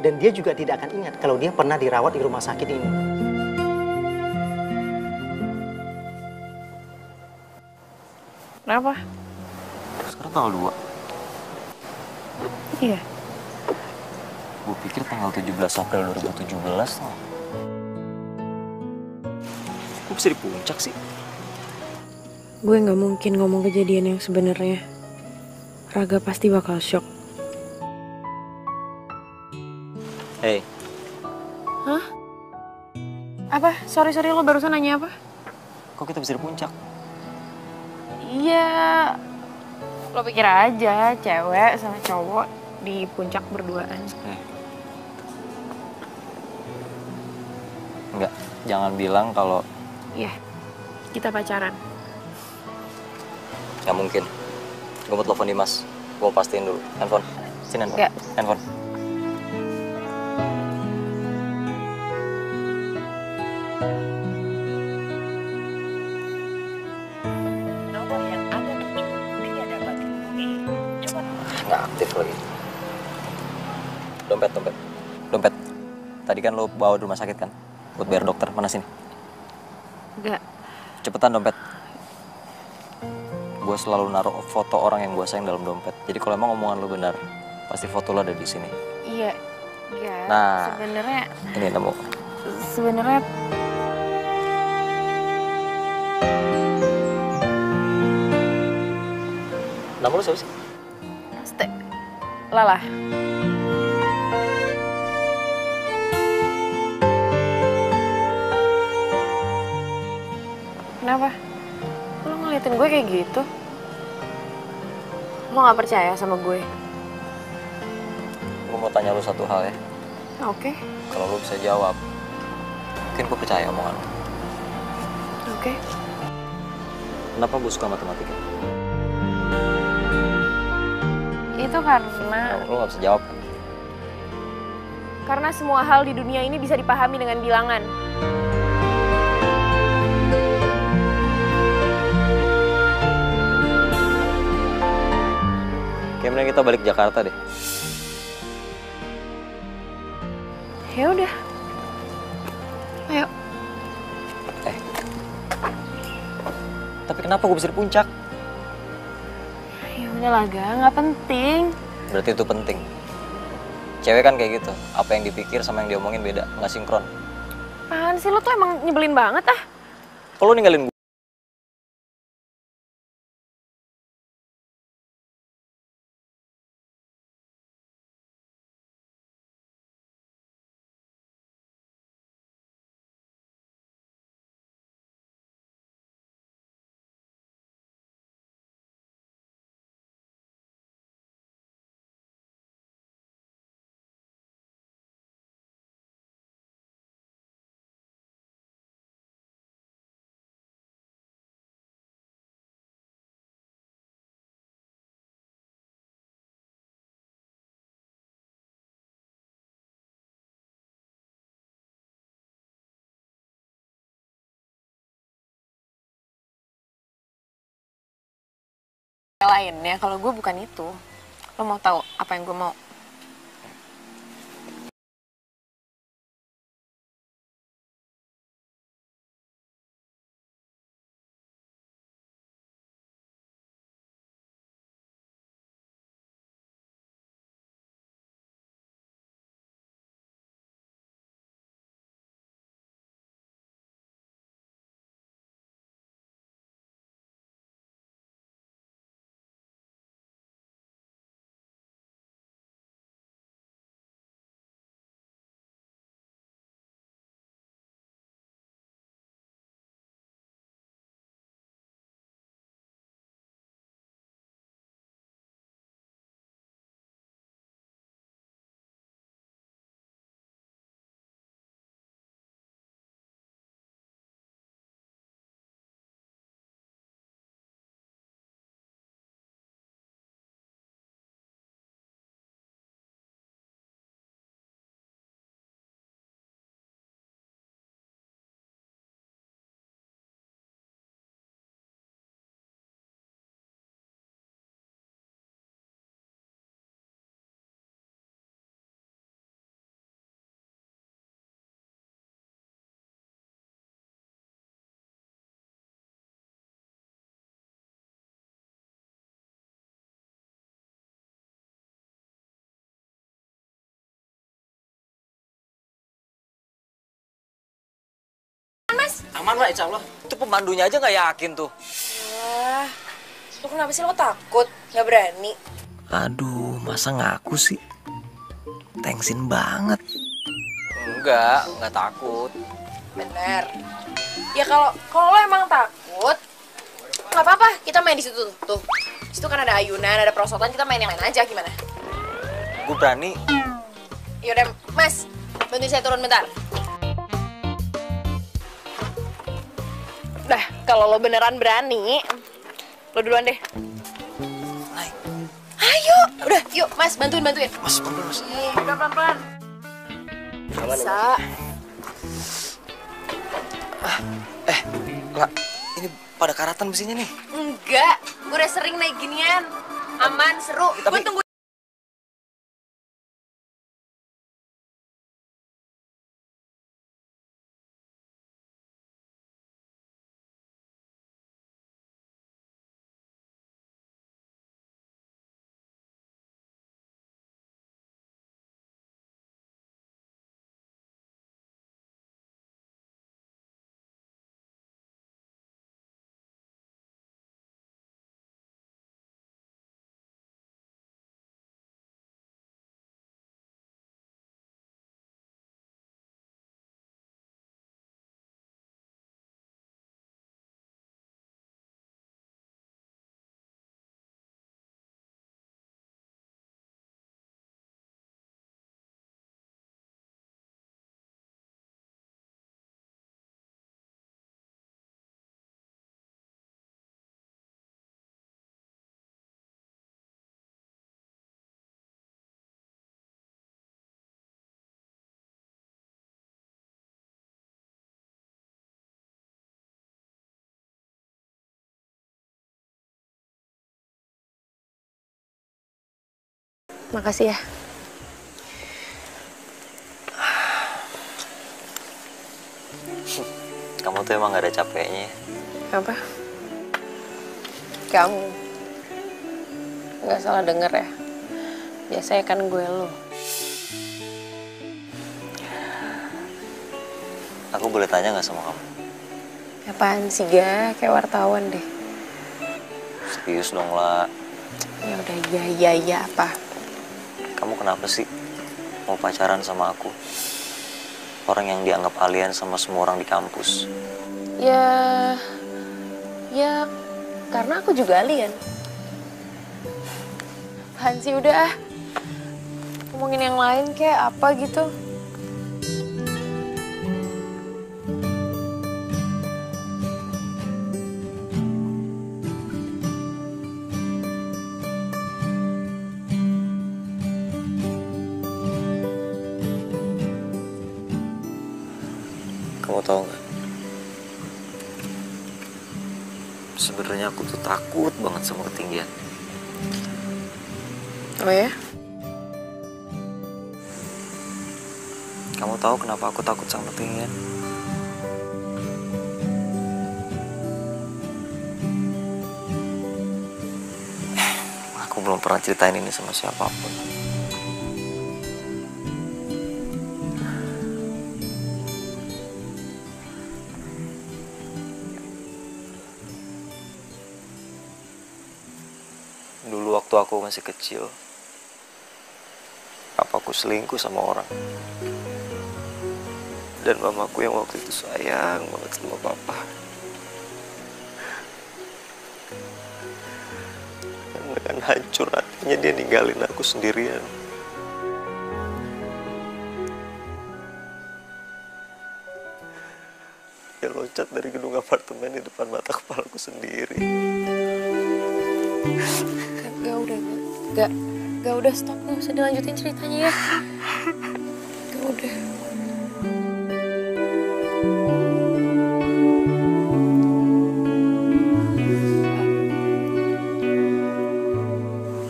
Dan dia juga tidak akan ingat kalau dia pernah dirawat di rumah sakit ini. Kenapa? Sekarang tanggal 2. Iya. Gue pikir tanggal 17 April 2017 loh. Kok bisa di puncak sih? Gue nggak mungkin ngomong kejadian yang sebenarnya. Raga pasti bakal shock. Hey, Hah? Apa? Sorry, lo barusan nanya apa? kok kita bisa di puncak? Iya. Lo pikir aja, cewek sama cowok di puncak berduaan. Enggak, jangan bilang kalau... Iya, kita pacaran. Nggak mungkin. Gue mau telepon Dimas. Gue mau pastiin dulu. Handphone. Sini handphone. Nggak. Handphone. Nggak aktif lagi. Dompet. Tadi kan lo bawa di rumah sakit kan? Buat bayar dokter. Mana sini? Nggak. Cepetan dompet. Gue selalu naruh foto orang yang gue sayang dalam dompet. Jadi kalau emang omongan lo benar, pasti foto lo ada di sini. Iya. Nah, Sebenarnya ini nemu. Nama lo siapa sih? Lala. Kenapa? Lo ngeliatin gue kayak gitu? Lo gak percaya sama gue? Gue mau tanya lo satu hal ya. Oke. Kalau lo bisa jawab, mungkin gue percaya omongan lo. Oke. Kenapa gue suka matematika? Itu karena... Lo gak bisa jawab kan? Karena semua hal di dunia ini bisa dipahami dengan bilangan. Kayaknya mending kita balik ke Jakarta deh. Ya udah. Ayo. Tapi kenapa gue bisa di puncak? Ya udahlah, nggak penting. Berarti itu penting. Cewek kan kayak gitu. Apa yang dipikir sama yang diomongin beda, nggak sinkron. Apaan sih, lo tuh emang nyebelin banget ah. Kalau ninggalin lainnya kalau gue bukan itu. Lo mau tahu apa yang gue mau? Aman lah, insya Allah. Itu pemandunya aja nggak yakin tuh. Wah, lu kenapa sih lo takut? Nggak berani? Aduh, masa ngaku sih? Thanksin banget. Enggak takut. Bener. Ya kalau lo emang takut, nggak apa-apa. Kita main di situ tuh. Di situ kan ada ayunan, ada perosotan. Kita main yang lain aja, gimana? Gue berani. Yaudah, Mas, bantuin saya turun bentar. Dah, kalau lo beneran berani, lo duluan deh. Naik. Ayo, udah, yuk, Mas, bantuin. Mas, pelan-pelan, Mas. Udah pelan-pelan. Bisa. Lah, ini pada karatan besinya nih. Enggak, gue udah sering naik ginian. Aman, seru. Tapi- Gue tunggu. Makasih ya. Kamu tuh emang gak ada capeknya. Apa? Kamu nggak salah denger ya. Biasanya kan gue lo. Aku boleh tanya gak sama kamu? Apaan sih, Ga? Kayak wartawan deh. Serius dong lah. Ya udah, iya apa? Kamu kenapa sih mau pacaran sama aku? Orang yang dianggap alien sama semua orang di kampus. Ya karena aku juga alien. Apaan sih, udah ah. Ngomongin yang lain kayak apa gitu. Kamu tahu nggak? Sebenarnya aku tuh takut banget sama ketinggian. Oh ya? Kamu tahu kenapa aku takut sama Tian? Aku belum pernah ceritain ini sama siapapun. Dulu waktu aku masih kecil, papaku selingkuh sama orang. Dan mamaku yang waktu itu sayang banget sama papa. Dan dengan hancur hatinya dia ninggalin aku sendirian. Dia loncat dari gedung apartemen di depan mata kepalaku sendiri. Gak udah stop, gak usah dilanjutin ceritanya ya. Gak udah.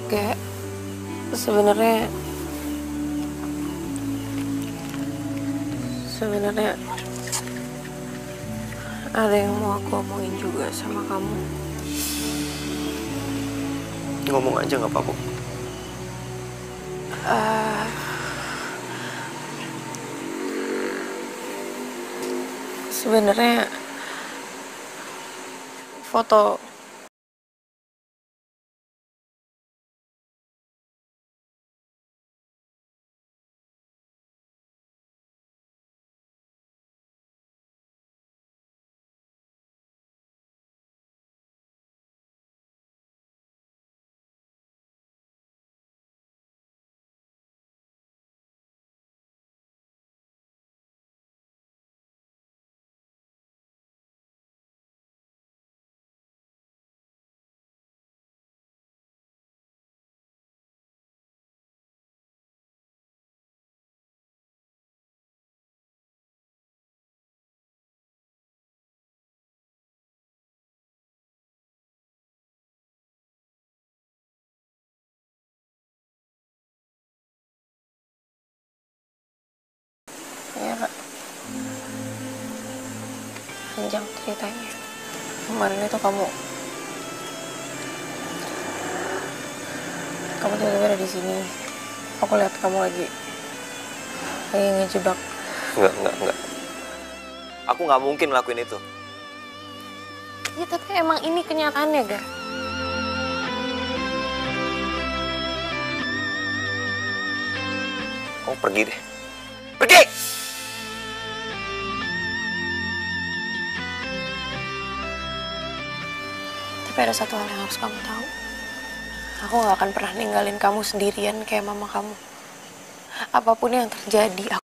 Gak, sebenarnya ada yang mau aku omongin juga sama kamu. Ngomong aja gak apa-apa. Sebenarnya foto ya Kak. Panjang ceritanya. Kemarin itu kamu tiba-tiba ada di sini. Aku lihat kamu lagi ngejebak. Enggak. Aku nggak mungkin ngelakuin itu. Ya tapi emang ini kenyataannya, Ga. Kamu pergi deh. Pergi! Tapi ada satu hal yang harus kamu tahu. Aku gak akan pernah ninggalin kamu sendirian kayak mama kamu. Apapun yang terjadi,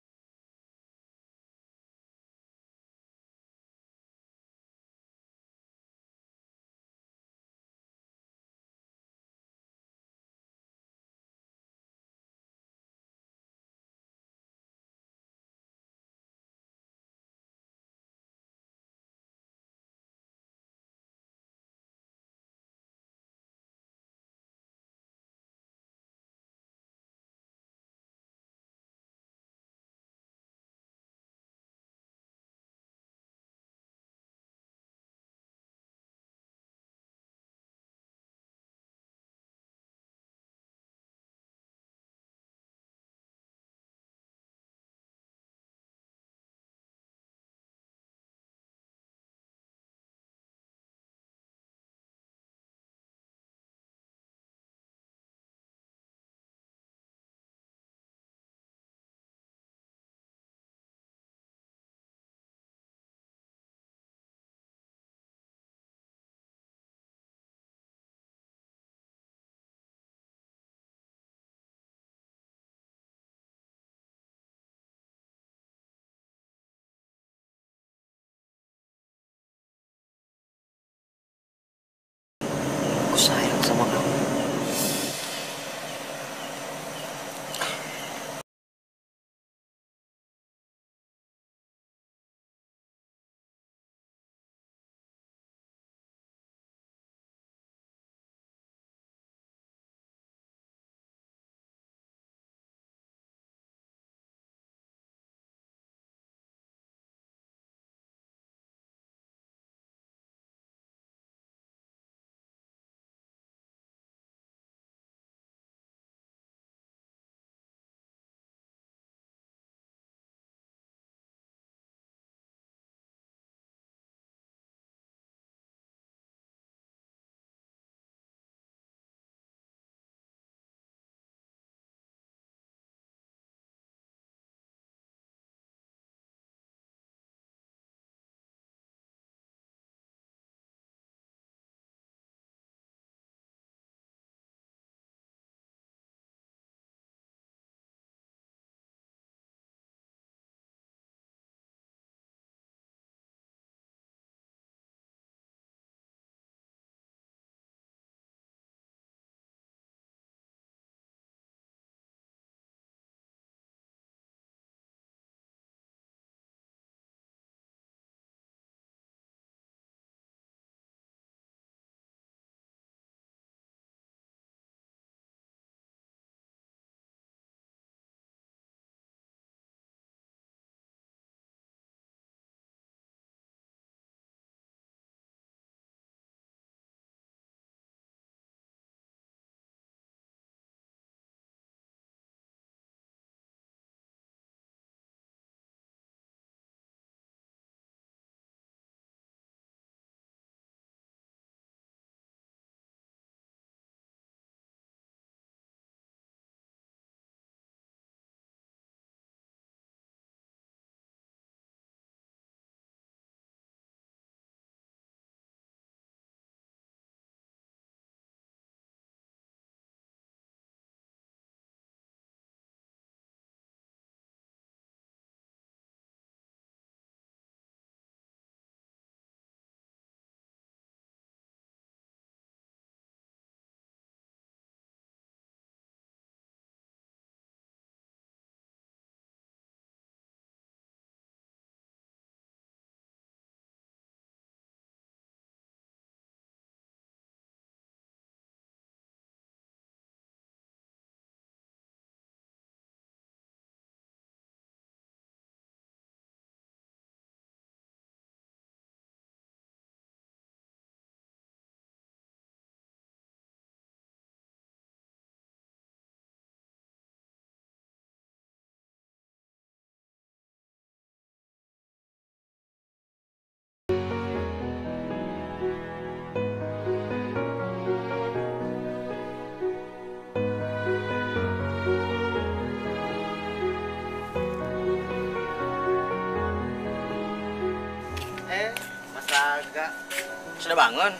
Sudah bangun?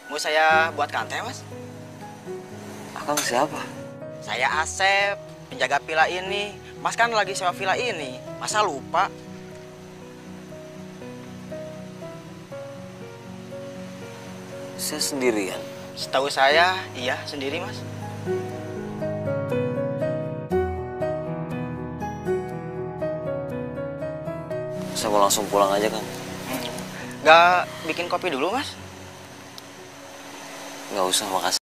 Mau saya buatkan teh, Mas? Akang siapa? Saya Asep, penjaga villa ini. Mas kan lagi sewa villa ini. Masa lupa? Saya sendirian. Setahu saya, iya sendiri, Mas. Saya mau langsung pulang aja, Kang. Nggak bikin kopi dulu, Mas? Nggak usah, makasih.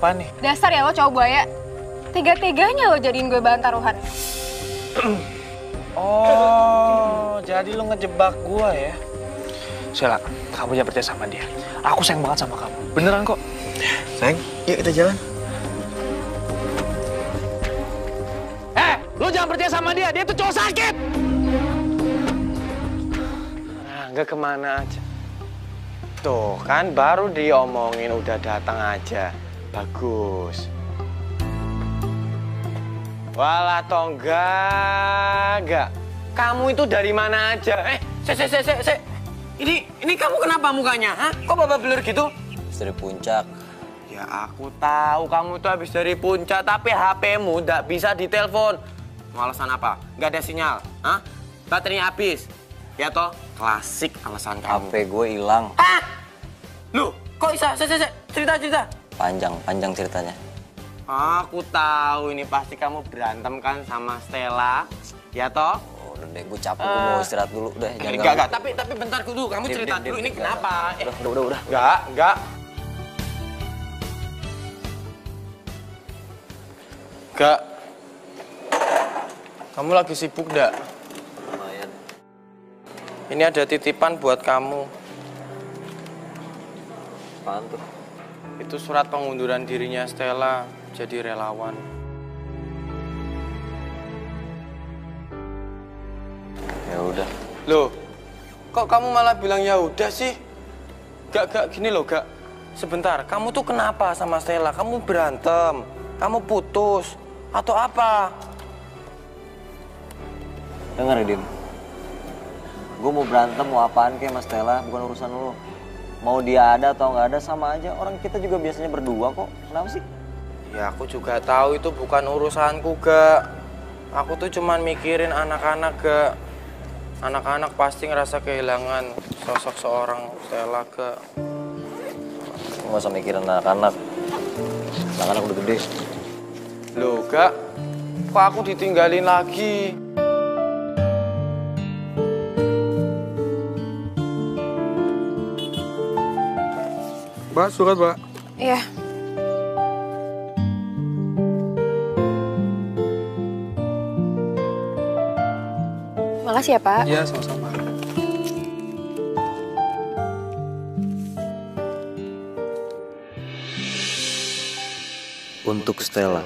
Apaan nih? Dasar ya lo cowok buaya. Tega-teganya lo jadiin gue bahan taruhan. Oh, jadi lo ngejebak gua ya? Sheila, kamu jangan percaya sama dia. Aku sayang banget sama kamu. Beneran kok. Sayang, yuk kita jalan. Lo jangan percaya sama dia. Dia tuh cowok sakit. Rangga kemana aja? Tuh kan baru diomongin udah datang aja. Bagus. Walah enggak. Kamu itu dari mana aja? Se. Ini kamu kenapa mukanya? Hah? Kok babak belur gitu? Habis dari puncak. Ya aku tahu kamu tuh habis dari puncak, tapi HP-mu nggak bisa ditelepon. Mau alasan apa? Nggak ada sinyal. Hah? Baterainya habis. Ya toh? Klasik alasan kamu. HP gue hilang. Hah? Loh, kok bisa? Cerita. Panjang ceritanya. Aku tahu ini pasti kamu berantem kan sama Stella, ya toh? Oh, udah deh, gue capek, gue mau istirahat dulu. Udah, jangan Enggak, tapi bentar dulu, kamu cerita dulu ini kenapa? Udah. Enggak. Enggak. Kamu lagi sibuk enggak? Lumayan. Ini ada titipan buat kamu. Apaan tuh? Itu surat pengunduran dirinya Stella jadi relawan. Ya udah. Loh, kok kamu malah bilang ya udah sih? Gak gini loh, Gak. Sebentar, kamu tuh kenapa sama Stella? Kamu berantem? Kamu putus? Atau apa? Dengar ya, Dim. Gue mau berantem, mau apaan kayak Mas Stella, bukan urusan lo. Mau dia ada atau nggak ada sama aja. Orang kita juga biasanya berdua kok. Kenapa sih? Ya aku juga tahu itu bukan urusanku, Gak. Aku tuh cuman mikirin anak-anak, Gak. Anak-anak pasti ngerasa kehilangan sosok seorang Stella, Gak. Nggak usah mikirin anak-anak. Anak-anak udah gede. Loh, Gak. Kok aku ditinggalin lagi? Mbak, surat, Mbak. Iya. Makasih ya, Pak. Iya, sama-sama. Untuk Stella.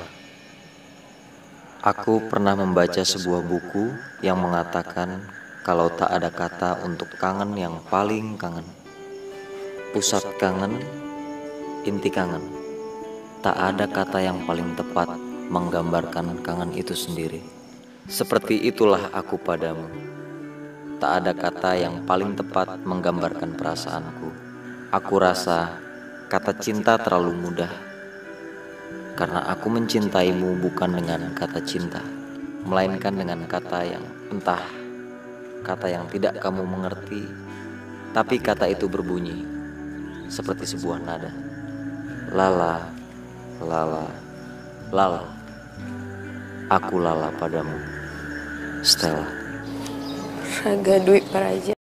Aku pernah membaca sebuah buku yang mengatakan kalau tak ada kata untuk kangen yang paling kangen. Pusat kangen, inti kangen. Tak ada kata yang paling tepat menggambarkan kangen itu sendiri. Seperti itulah aku padamu. Tak ada kata yang paling tepat menggambarkan perasaanku. Aku rasa kata cinta terlalu mudah. Karena aku mencintaimu bukan dengan kata cinta, melainkan dengan kata yang entah, kata yang tidak kamu mengerti, tapi kata itu berbunyi seperti sebuah nada. Lala, lala, lala. Aku lala padamu, Stella. Raga Dwi Paraja.